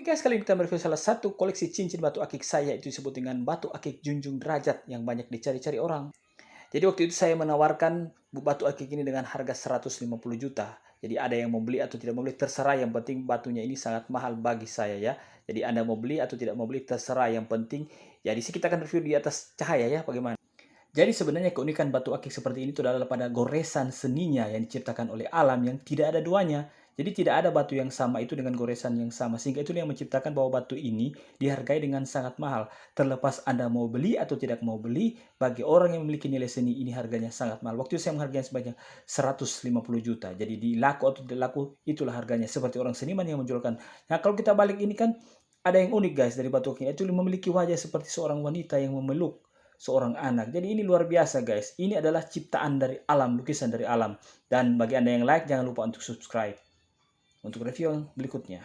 Oke guys, kali ini kita mereview salah satu koleksi cincin batu akik saya, itu disebut dengan batu akik junjung derajat yang banyak dicari-cari orang. Jadi waktu itu saya menawarkan batu akik ini dengan harga 150 juta. Jadi ada yang mau beli atau tidak mau beli, terserah, yang penting batunya ini sangat mahal bagi saya ya. Jadi Anda mau beli atau tidak mau beli terserah, yang penting ya di sini kita akan review di atas cahaya ya, bagaimana. Jadi sebenarnya keunikan batu akik seperti ini itu adalah pada goresan seninya yang diciptakan oleh alam yang tidak ada duanya. Jadi tidak ada batu yang sama itu dengan goresan yang sama. Sehingga itu yang menciptakan bahwa batu ini dihargai dengan sangat mahal. Terlepas Anda mau beli atau tidak mau beli, bagi orang yang memiliki nilai seni ini harganya sangat mahal. Waktu itu saya menghargai sebanyak 150 juta. Jadi di laku atau tidak laku itulah harganya. Seperti orang seniman yang menjualkan. Nah kalau kita balik ini kan ada yang unik guys dari batu akik. Itu memiliki wajah seperti seorang wanita yang memeluk seorang anak. Jadi ini luar biasa guys. Ini adalah ciptaan dari alam, lukisan dari alam. Dan bagi Anda yang like, jangan lupa untuk subscribe untuk review yang berikutnya.